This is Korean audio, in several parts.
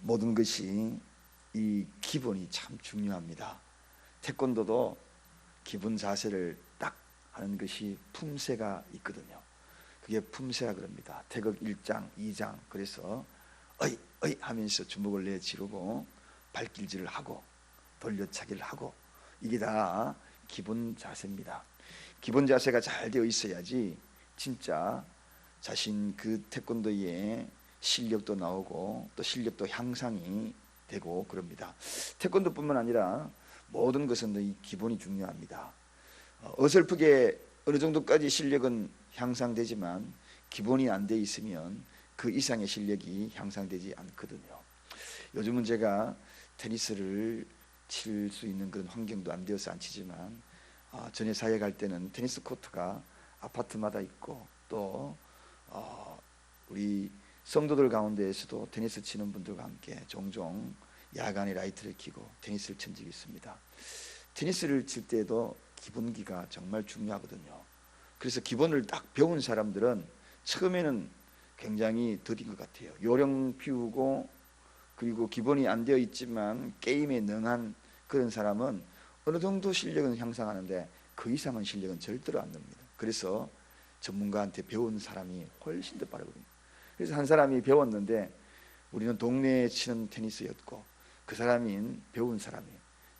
모든 것이 이 기본이 참 중요합니다. 태권도도 기본 자세를 딱 하는 것이 품새가 있거든요. 그게 품새라 그럽니다. 태극 1장, 2장. 그래서 어이 어이 하면서 주먹을 내지르고 발길질을 하고 돌려차기를 하고, 이게 다 기본 자세입니다. 기본 자세가 잘 되어 있어야지 진짜 자신 그 태권도의 실력도 나오고 또 실력도 향상이 되고 그럽니다. 태권도뿐만 아니라 모든 것은 이 기본이 중요합니다. 어설프게 어느 정도까지 실력은 향상되지만 기본이 안 돼 있으면 그 이상의 실력이 향상되지 않거든요. 요즘은 제가 테니스를 칠 수 있는 그런 환경도 안 되어서 안 치지만, 전에 사회 갈 때는 테니스 코트가 아파트마다 있고 또 우리 성도들 가운데에서도 테니스 치는 분들과 함께 종종 야간에 라이트를 켜고 테니스를 친 적이 있습니다. 테니스를 칠 때도 기본기가 정말 중요하거든요. 그래서 기본을 딱 배운 사람들은 처음에는 굉장히 더딘 것 같아요. 요령 피우고 그리고 기본이 안 되어 있지만 게임에 능한 그런 사람은 어느 정도 실력은 향상하는데 그 이상은 실력은 절대로 안 됩니다. 그래서 전문가한테 배운 사람이 훨씬 더 빠르거든요. 그래서 한 사람이 배웠는데 우리는 동네에 치는 테니스였고 그 사람인 배운 사람이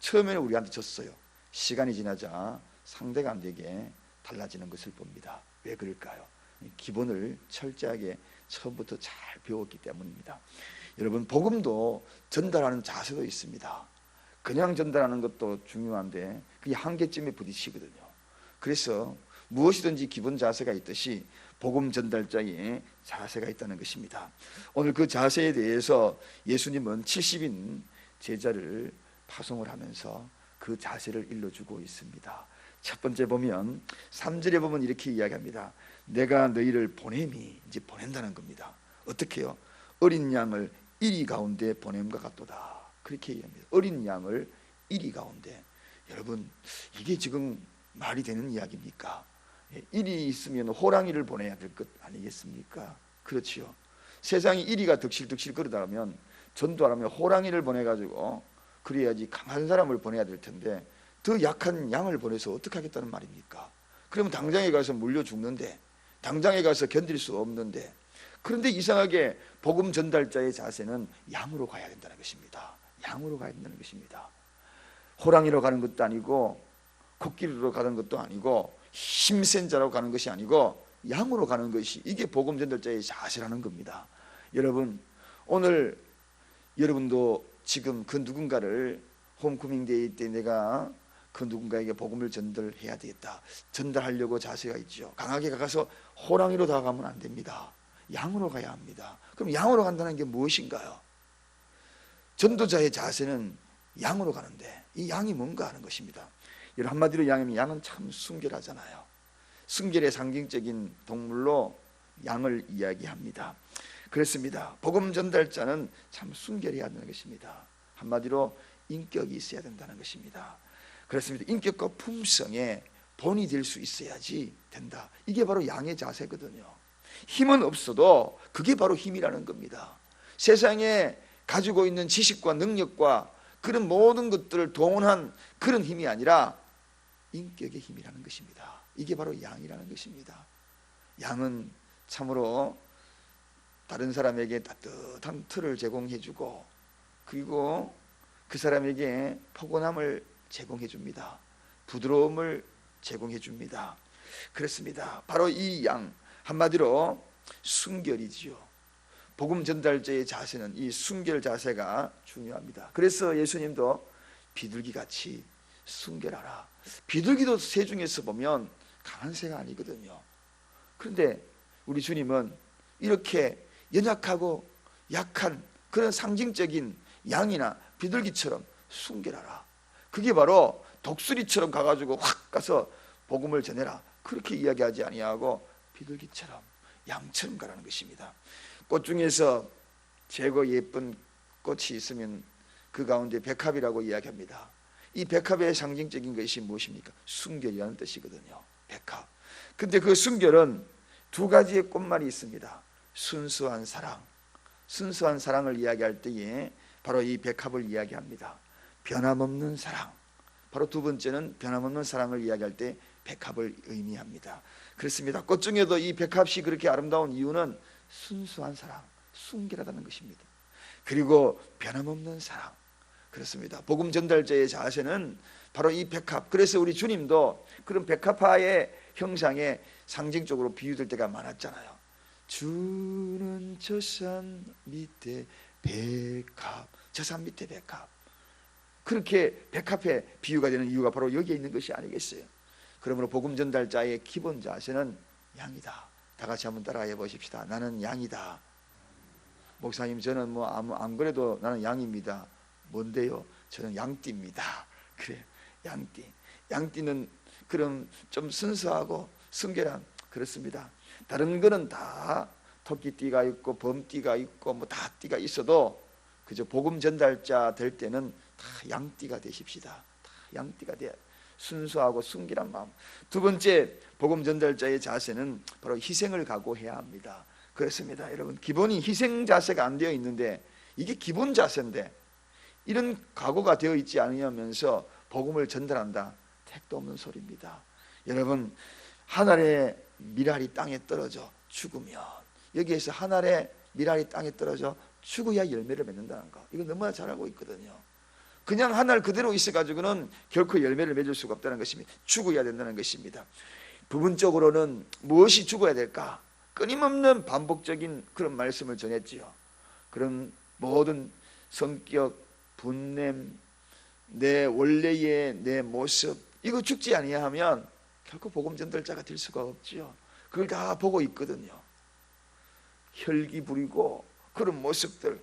처음에는 우리한테 졌어요. 시간이 지나자 상대가 안 되게 달라지는 것을 봅니다. 왜 그럴까요? 기본을 철저하게 처음부터 잘 배웠기 때문입니다. 여러분, 복음도 전달하는 자세도 있습니다. 그냥 전달하는 것도 중요한데 그게 한계점에 부딪히거든요. 그래서 무엇이든지 기본 자세가 있듯이 복음 전달자의 자세가 있다는 것입니다. 오늘 그 자세에 대해서 예수님은 70인 제자를 파송을 하면서 그 자세를 일러주고 있습니다. 첫 번째 보면 3절에 보면 이렇게 이야기합니다. 내가 너희를 보냄이, 이제 보낸다는 겁니다. 어떻게 해요? 어린 양을 이리 가운데 보냄과 같도다. 그렇게 얘기합니다. 어린 양을 이리 가운데. 여러분, 이게 지금 말이 되는 이야기입니까? 이리 있으면 호랑이를 보내야 될 것 아니겠습니까? 그렇지요. 세상이 이리가 득실득실 그러다면 전도하려면 호랑이를 보내가지고 그래야지 강한 사람을 보내야 될 텐데 더 약한 양을 보내서 어떻게 하겠다는 말입니까? 그러면 당장에 가서 물려 죽는데, 당장에 가서 견딜 수 없는데, 그런데 이상하게 복음 전달자의 자세는 양으로 가야 된다는 것입니다. 양으로 가야 된다는 것입니다. 호랑이로 가는 것도 아니고 코끼리로 가는 것도 아니고 힘센 자로 가는 것이 아니고 양으로 가는 것이, 이게 복음 전달자의 자세라는 겁니다. 여러분, 오늘 여러분도 지금 그 누군가를 홈커밍 데이 때 내가 그 누군가에게 복음을 전달해야 되겠다, 전달하려고 자세가 있죠. 강하게 가서 호랑이로 다가가면 안 됩니다. 양으로 가야 합니다. 그럼 양으로 간다는 게 무엇인가요? 전도자의 자세는 양으로 가는데 이 양이 뭔가 하는 것입니다. 여러분, 한마디로 양은 참 순결하잖아요. 순결의 상징적인 동물로 양을 이야기합니다. 그렇습니다. 복음 전달자는 참 순결해야 한다는 것입니다. 한마디로 인격이 있어야 된다는 것입니다. 그렇습니다. 인격과 품성의 본이 될 수 있어야지 된다. 이게 바로 양의 자세거든요. 힘은 없어도 그게 바로 힘이라는 겁니다. 세상에 가지고 있는 지식과 능력과 그런 모든 것들을 동원한 그런 힘이 아니라 인격의 힘이라는 것입니다. 이게 바로 양이라는 것입니다. 양은 참으로 다른 사람에게 따뜻한 틀을 제공해주고 그리고 그 사람에게 포근함을 제공해줍니다. 부드러움을 제공해줍니다. 그렇습니다. 바로 이 양, 한마디로 순결이지요. 복음 전달자의 자세는 이 순결 자세가 중요합니다. 그래서 예수님도 비둘기같이 순결하라. 비둘기도 새 중에서 보면 강한 새가 아니거든요. 그런데 우리 주님은 이렇게 연약하고 약한 그런 상징적인 양이나 비둘기처럼 순결하라. 그게 바로 독수리처럼 가가지고 확 가서 복음을 전해라, 그렇게 이야기하지 아니하고 비둘기처럼 양처럼 가라는 것입니다. 꽃 중에서 최고 예쁜 꽃이 있으면 그 가운데 백합이라고 이야기합니다. 이 백합의 상징적인 것이 무엇입니까? 순결이라는 뜻이거든요. 백합. 근데 그 순결은 두 가지의 꽃말이 있습니다. 순수한 사랑, 순수한 사랑을 이야기할 때에 바로 이 백합을 이야기합니다. 변함없는 사랑. 바로 두 번째는 변함없는 사랑을 이야기할 때 백합을 의미합니다. 그렇습니다. 꽃 중에도 이 백합이 그렇게 아름다운 이유는 순수한 사랑, 순결하다는 것입니다. 그리고 변함없는 사랑. 그렇습니다. 복음 전달자의 자세는 바로 이 백합. 그래서 우리 주님도 그런 백합화의 형상에 상징적으로 비유될 때가 많았잖아요. 주는 저 산 밑에 백합, 저 산 밑에 백합. 그렇게 백합의 비유가 되는 이유가 바로 여기에 있는 것이 아니겠어요? 그러므로 복음 전달자의 기본 자세는 양이다. 다 같이 한번 따라해 보십시다. 나는 양이다. 목사님, 저는 안 그래도 나는 양입니다. 뭔데요? 저는 양띠입니다. 그래, 양띠. 양띠는 그럼 좀 순수하고 순결한, 그렇습니다. 다른 거는 다 토끼띠가 있고 범띠가 있고 뭐 다 띠가 있어도 그저 복음 전달자 될 때는 다 양띠가 되십시다. 다 양띠가 돼야 순수하고 순결한 마음. 두 번째 복음 전달자의 자세는 바로 희생을 각오해야 합니다. 그렇습니다. 여러분, 기본이 희생 자세가 안 되어 있는데, 이게 기본 자세인데 이런 각오가 되어 있지 않으면서 복음을 전달한다, 택도 없는 소리입니다. 여러분, 한 알의 밀알이 땅에 떨어져 죽으면, 여기에서 한 알의 밀알이 땅에 떨어져 죽어야 열매를 맺는다는 거, 이거 너무나 잘 알고 있거든요. 그냥 한 알 그대로 있어가지고는 결코 열매를 맺을 수가 없다는 것입니다. 죽어야 된다는 것입니다. 부분적으로는 무엇이 죽어야 될까? 끊임없는 반복적인 그런 말씀을 전했지요. 그런 모든 성격, 분냄, 내 원래의 내 모습, 이거 죽지 아니하면 결코 복음 전달자가 될 수가 없지요. 그걸 다 보고 있거든요. 혈기 부리고 그런 모습들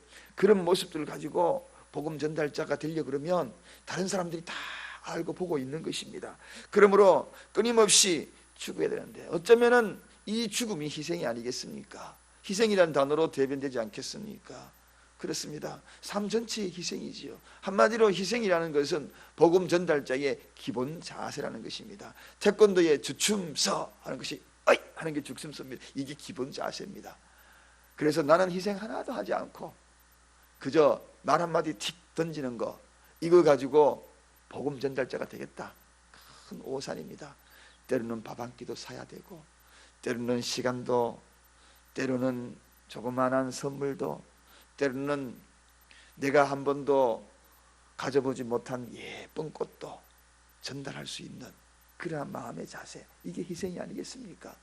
가지고 복음 전달자가 되려 그러면 다른 사람들이 다 알고 보고 있는 것입니다. 그러므로 끊임없이 죽어야 되는데, 어쩌면은 이 죽음이 희생이 아니겠습니까? 희생이라는 단어로 대변되지 않겠습니까? 그렇습니다. 삶 전체의 희생이지요. 한마디로 희생이라는 것은 복음 전달자의 기본 자세라는 것입니다. 태권도의 주춤서 하는 것이 어이 하는 게 주춤서입니다. 이게 기본 자세입니다. 그래서 나는 희생 하나도 하지 않고 그저 말 한마디 틱 던지는 거, 이거 가지고 복음 전달자가 되겠다, 큰 오산입니다. 때로는 밥 한 끼도 사야 되고, 때로는 시간도, 때로는 조그마한 선물도, 때로는 내가 한 번도 가져보지 못한 예쁜 꽃도 전달할 수 있는 그러한 마음의 자세, 이게 희생이 아니겠습니까?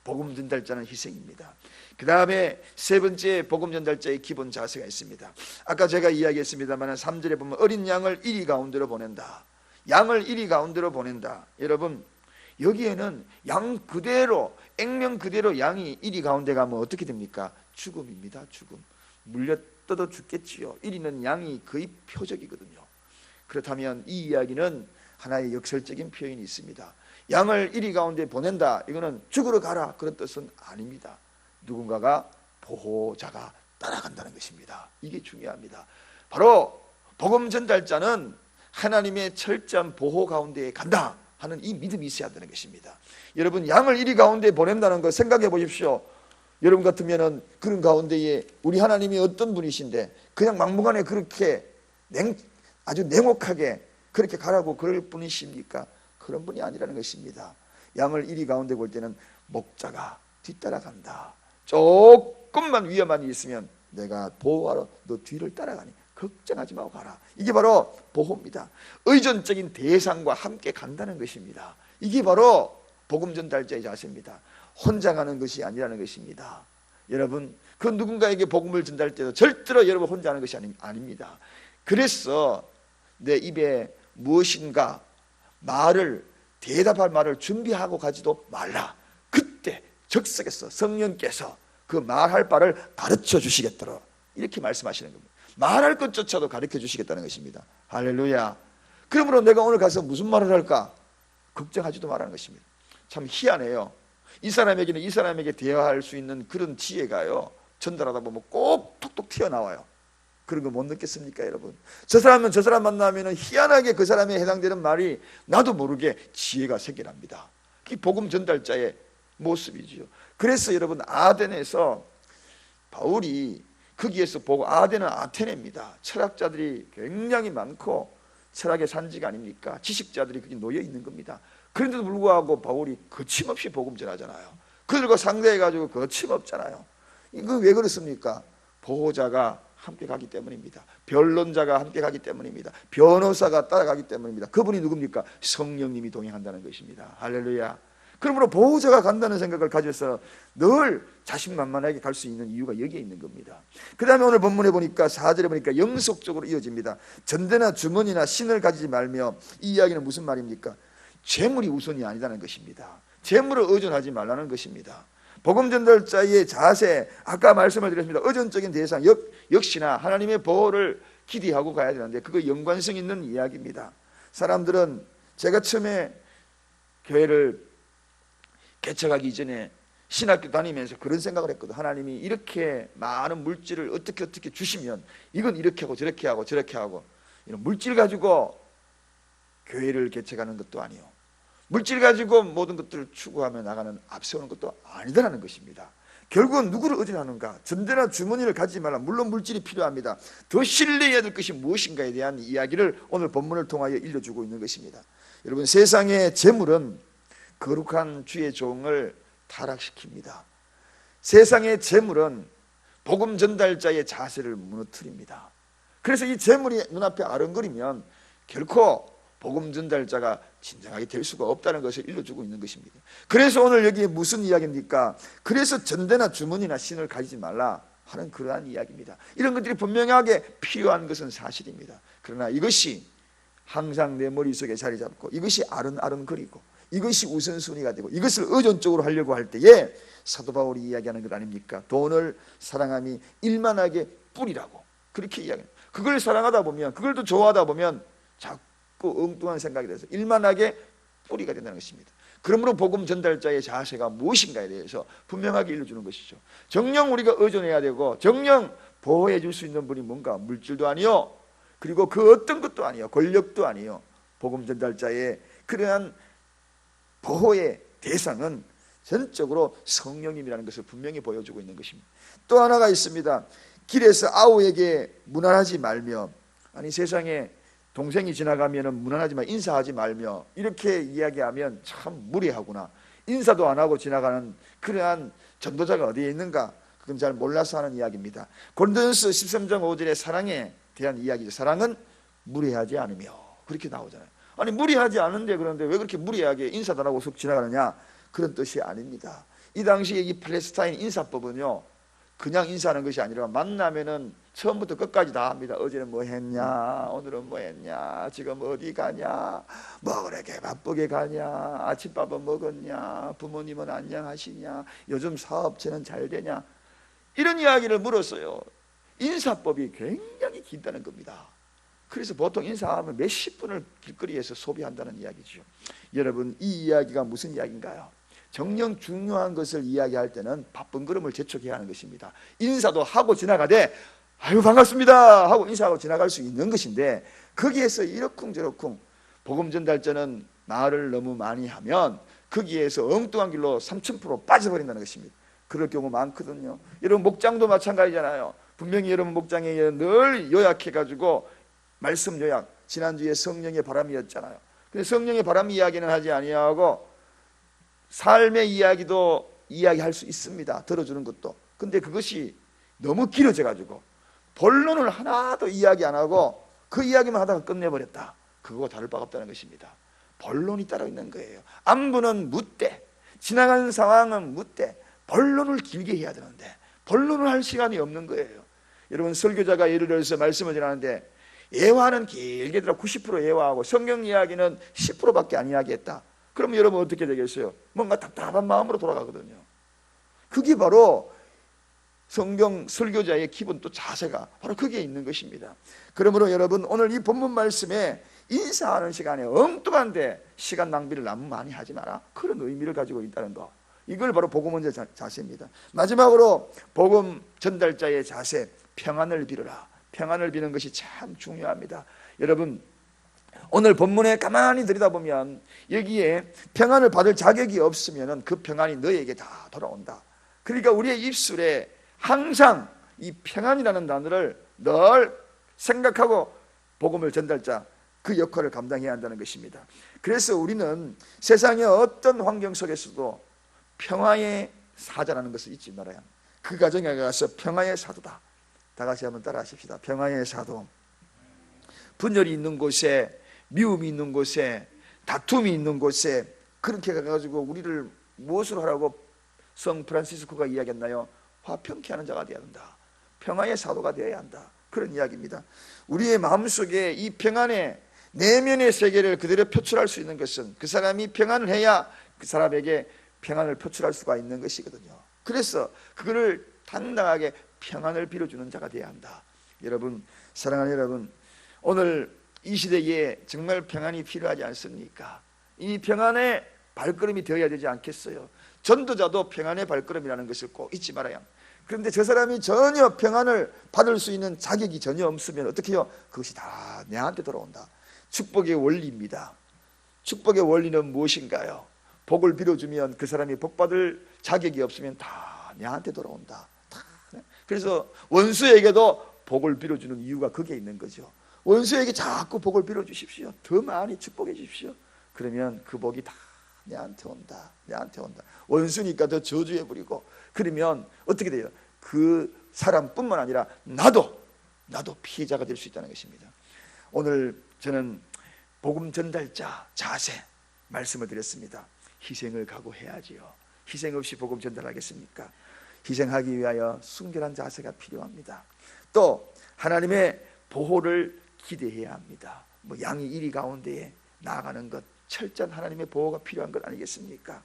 복음 전달자는 희생입니다. 그 다음에 세 번째 복음 전달자의 기본 자세가 있습니다. 아까 제가 이야기했습니다만 3절에 보면 어린 양을 이리 가운데로 보낸다. 양을 이리 가운데로 보낸다. 여러분, 여기에는 양 그대로, 액면 그대로 양이 이리 가운데 가면 어떻게 됩니까? 죽음입니다. 죽음. 물려 뜯어 죽겠지요. 이리는 양이 거의 표적이거든요. 그렇다면 이 이야기는 하나의 역설적인 표현이 있습니다. 양을 이리 가운데 보낸다, 이거는 죽으러 가라, 그런 뜻은 아닙니다. 누군가가, 보호자가 따라간다는 것입니다. 이게 중요합니다. 바로 복음 전달자는 하나님의 철저한 보호 가운데 간다 하는 이 믿음이 있어야 되는 것입니다. 여러분, 양을 이리 가운데 보낸다는 거 생각해 보십시오. 여러분 같으면은 그런 가운데에 우리 하나님이 어떤 분이신데 그냥 막무가내 그렇게 아주 냉혹하게 그렇게 가라고 그럴 분이십니까? 그런 분이 아니라는 것입니다. 양을 이리 가운데 볼 때는 목자가 뒤따라간다. 조금만 위험한 일이 있으면 내가 보호하러 너 뒤를 따라가니 걱정하지 말고 가라. 이게 바로 보호입니다. 의존적인 대상과 함께 간다는 것입니다. 이게 바로 복음 전달자의 자세입니다. 혼자 가는 것이 아니라는 것입니다. 여러분, 그 누군가에게 복음을 전달할 때도 절대로 여러분 혼자 하는 것이 아닙니다. 그래서 내 입에 무엇인가 대답할 말을 준비하고 가지도 말라. 그때 적석에서 성령께서 그 말할 바를 가르쳐 주시겠더라, 이렇게 말씀하시는 겁니다. 말할 것조차도 가르쳐 주시겠다는 것입니다. 할렐루야. 그러므로 내가 오늘 가서 무슨 말을 할까 걱정하지도 말라는 것입니다. 참 희한해요. 이 사람에게는 이 사람에게 대화할 수 있는 그런 지혜가요, 전달하다 보면 꼭 톡톡 튀어나와요. 그런 거 못 느꼈습니까, 여러분? 저 사람은 저 사람 만나면 희한하게 그 사람에 해당되는 말이 나도 모르게 지혜가 생겨납니다. 그게 복음 전달자의 모습이지요. 그래서 여러분, 아덴에서 바울이 거기에서 보고 아덴은 아테네입니다. 철학자들이 굉장히 많고 철학의 산지가 아닙니까? 지식자들이 거기 놓여 있는 겁니다. 그런데도 불구하고 바울이 거침없이 복음 전하잖아요. 그들과 상대해가지고 거침없잖아요. 이거 왜 그렇습니까? 보호자가 함께 가기 때문입니다. 변론자가 함께 가기 때문입니다. 변호사가 따라가기 때문입니다. 그분이 누굽니까? 성령님이 동행한다는 것입니다. 할렐루야. 그러므로 보호자가 간다는 생각을 가져서 늘 자신만만하게 갈 수 있는 이유가 여기에 있는 겁니다. 그 다음에 오늘 본문에 보니까 4절에 보니까 영속적으로 이어집니다. 전대나 주머니나 신을 가지지 말며, 이 이야기는 무슨 말입니까? 재물이 우선이 아니라는 것입니다. 재물을 의존하지 말라는 것입니다. 복음 전달자의 자세, 아까 말씀을 드렸습니다. 의존적인 대상 역시나 하나님의 보호를 기대하고 가야 되는데 그거 연관성 있는 이야기입니다. 사람들은, 제가 처음에 교회를 개척하기 이전에 신학교 다니면서 그런 생각을 했거든. 하나님이 이렇게 많은 물질을 어떻게 주시면 이건 이렇게 하고 저렇게 하고 저렇게 하고, 이런 물질 가지고 교회를 개척하는 것도 아니요, 물질 가지고 모든 것들을 추구하며 나가는, 앞세우는 것도 아니다라는 것입니다. 결국은 누구를 의존하는가? 전대나 주머니를 가지지 말라. 물론 물질이 필요합니다. 더 신뢰해야 될 것이 무엇인가에 대한 이야기를 오늘 본문을 통하여 일러주고 있는 것입니다. 여러분, 세상의 재물은 거룩한 주의 종을 타락시킵니다. 세상의 재물은 복음 전달자의 자세를 무너뜨립니다. 그래서 이 재물이 눈앞에 아른거리면 결코 복음 전달자가 진정하게 될 수가 없다는 것을 일러주고 있는 것입니다. 그래서 오늘 여기에 무슨 이야기입니까? 그래서 전대나 주머니나 신을 가지지 말라 하는 그러한 이야기입니다. 이런 것들이 분명하게 필요한 것은 사실입니다. 그러나 이것이 항상 내 머릿속에 자리 잡고 이것이 아른아른거리고 이것이 우선순위가 되고 이것을 의존적으로 하려고 할 때에 사도 바울이 이야기하는 것 아닙니까? 돈을 사랑함이 일만하게 뿌리라고 그렇게 이야기합니다. 그걸 사랑하다 보면, 그걸 또 좋아하다 보면 자꾸 엉뚱한 생각이 돼서 일만하게 뿌리가 된다는 것입니다. 그러므로 복음 전달자의 자세가 무엇인가에 대해서 분명하게 일러주는 것이죠. 정녕 우리가 의존해야 되고 정녕 보호해 줄 수 있는 분이 뭔가? 물질도 아니요, 그리고 그 어떤 것도 아니요, 권력도 아니요, 복음 전달자의 그러한 보호의 대상은 전적으로 성령님이라는 것을 분명히 보여주고 있는 것입니다. 또 하나가 있습니다. 길에서 아우에게 무난하지 말며, 아니 세상에 동생이 지나가면 무난하지 말, 인사하지 말며 이렇게 이야기하면 참 무례하구나. 인사도 안 하고 지나가는 그러한 전도자가 어디에 있는가? 그건 잘 몰라서 하는 이야기입니다. 고린도전서 13장 5절의 사랑에 대한 이야기죠. 사랑은 무례하지 않으며, 그렇게 나오잖아요. 아니 무리하지 않은데 그런데 왜 그렇게 무리하게 인사도 안 하고 속 지나가느냐? 그런 뜻이 아닙니다. 이 당시에 이 팔레스타인 인사법은요, 그냥 인사하는 것이 아니라 만나면은 처음부터 끝까지 다 합니다. 어제는 뭐 했냐, 오늘은 뭐 했냐, 지금 어디 가냐, 뭐 그렇게 바쁘게 가냐, 아침밥은 먹었냐, 부모님은 안녕하시냐, 요즘 사업체는 잘 되냐, 이런 이야기를 물었어요. 인사법이 굉장히 길다는 겁니다. 그래서 보통 인사하면 몇십 분을 길거리에서 소비한다는 이야기죠. 여러분, 이 이야기가 무슨 이야기인가요? 정녕 중요한 것을 이야기할 때는 바쁜 걸음을 재촉해야 하는 것입니다. 인사도 하고 지나가되 아유 반갑습니다 하고 인사하고 지나갈 수 있는 것인데, 거기에서 이러쿵저러쿵 복음 전달자는 말을 너무 많이 하면 거기에서 엉뚱한 길로 3000% 빠져버린다는 것입니다. 그럴 경우 많거든요. 여러분, 목장도 마찬가지잖아요. 분명히 여러분 목장에 늘 요약해가지고 말씀 요약, 지난주에 성령의 바람이었잖아요. 근데 성령의 바람 이야기는 하지 아니하고 삶의 이야기도 이야기할 수 있습니다. 들어주는 것도. 근데 그것이 너무 길어져 가지고 본론을 하나도 이야기 안 하고 그 이야기만 하다가 끝내버렸다. 그거와 다를 바가 없다는 것입니다. 본론이 따로 있는 거예요. 안부는 묻되, 지나간 상황은 묻되, 본론을 길게 해야 되는데 본론을 할 시간이 없는 거예요. 여러분, 설교자가 예를 들어서 말씀을 전하는데 예화는 길게 들어 90% 예화하고 성경 이야기는 10%밖에 안 이야기했다. 그러면 여러분 어떻게 되겠어요? 뭔가 답답한 마음으로 돌아가거든요. 그게 바로 성경 설교자의 기본 또 자세가 바로 거기에 있는 것입니다. 그러므로 여러분, 오늘 이 본문 말씀에 인사하는 시간에 엉뚱한데 시간 낭비를 너무 많이 하지 마라, 그런 의미를 가지고 있다는 거, 이걸 바로 복음 원자 자세입니다. 마지막으로 복음 전달자의 자세, 평안을 빌어라. 평안을 비는 것이 참 중요합니다. 여러분, 오늘 본문에 가만히 들여다보면 여기에 평안을 받을 자격이 없으면 그 평안이 너에게 다 돌아온다. 그러니까 우리의 입술에 항상 이 평안이라는 단어를 늘 생각하고 복음을 전달자 그 역할을 감당해야 한다는 것입니다. 그래서 우리는 세상의 어떤 환경 속에서도 평화의 사자라는 것을 잊지 말아야 합니다. 그 가정에 가서 평화의 사도다. 다 같이 한번 따라 하십시다. 평화의 사도. 분열이 있는 곳에, 미움이 있는 곳에, 다툼이 있는 곳에 그렇게 가가지고 우리를 무엇을 하라고 성 프란시스코가 이야기했나요? 화평케 하는 자가 되어야 한다. 평화의 사도가 되어야 한다. 그런 이야기입니다. 우리의 마음속에 이 평안의 내면의 세계를 그대로 표출할 수 있는 것은 그 사람이 평안을 해야 그 사람에게 평안을 표출할 수가 있는 것이거든요. 그래서 그거를 당당하게 평안을 빌어주는 자가 되어야 한다. 여러분, 사랑하는 여러분, 오늘 이 시대에 정말 평안이 필요하지 않습니까? 이 평안의 발걸음이 되어야 되지 않겠어요? 전도자도 평안의 발걸음이라는 것을 꼭 잊지 말아야 합니다. 그런데 저 사람이 전혀 평안을 받을 수 있는 자격이 전혀 없으면 어떻게 해요? 그것이 다 내한테 돌아온다. 축복의 원리입니다. 축복의 원리는 무엇인가요? 복을 빌어주면 그 사람이 복받을 자격이 없으면 다 내한테 돌아온다. 그래서 원수에게도 복을 빌어주는 이유가 거기에 있는 거죠. 원수에게 자꾸 복을 빌어주십시오. 더 많이 축복해 주십시오. 그러면 그 복이 다 내한테 온다. 내한테 온다. 원수니까 더 저주해 버리고, 그러면 어떻게 돼요? 그 사람뿐만 아니라 나도 피해자가 될 수 있다는 것입니다. 오늘 저는 복음 전달자 자세 말씀을 드렸습니다. 희생을 각오해야지요. 희생 없이 복음 전달하겠습니까? 희생하기 위하여 순결한 자세가 필요합니다. 또 하나님의 보호를 기대해야 합니다. 뭐 양이 이리 가운데에 나아가는 것, 철저한 하나님의 보호가 필요한 것 아니겠습니까?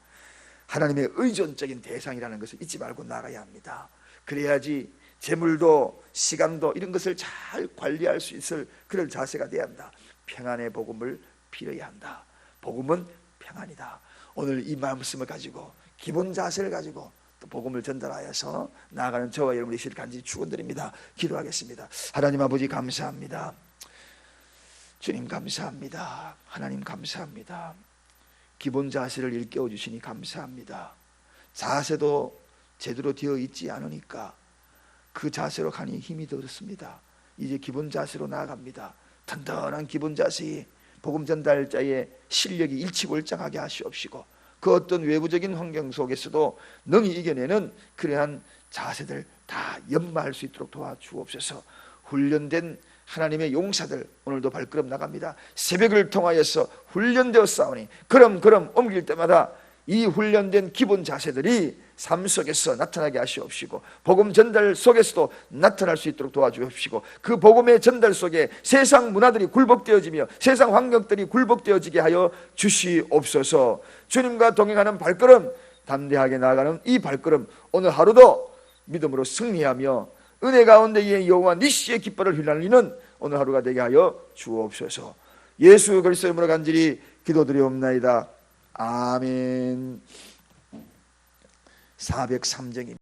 하나님의 의존적인 대상이라는 것을 잊지 말고 나가야 합니다. 그래야지 재물도 시간도 이런 것을 잘 관리할 수 있을 그런 자세가 돼야 한다. 평안의 복음을 빌어야 한다. 복음은 평안이다. 오늘 이 말씀을 가지고 기본 자세를 가지고 또 복음을 전달하여서 나아가는 저와 여러분의 시를 간절히 축원드립니다. 기도하겠습니다. 하나님 아버지 감사합니다. 주님 감사합니다. 하나님 감사합니다. 기본 자세를 일깨워 주시니 감사합니다. 자세도 제대로 되어 있지 않으니까 그 자세로 가니 힘이 들었습니다. 이제 기본 자세로 나아갑니다. 든든한 기본 자세에 복음 전달자의 실력이 일치월장하게 하시옵시고, 그 어떤 외부적인 환경 속에서도 능히 이겨내는 그러한 자세들 다 연마할 수 있도록 도와주옵소서. 훈련된 하나님의 용사들 오늘도 발걸음 나갑니다. 새벽을 통하여서 훈련되어 싸우니 걸음 옮길 때마다 이 훈련된 기본 자세들이 삶 속에서 나타나게 하시옵시고, 복음 전달 속에서도 나타날 수 있도록 도와주옵시고, 그 복음의 전달 속에 세상 문화들이 굴복되어지며 세상 환경들이 굴복되어지게 하여 주시옵소서. 주님과 동행하는 발걸음, 담대하게 나아가는 이 발걸음, 오늘 하루도 믿음으로 승리하며 은혜 가운데에 여호와 니시의 깃발을 휘날리는 오늘 하루가 되게 하여 주옵소서. 예수 그리스도의 이름으로 간절히 기도드리옵나이다. 아멘. 403장입니다.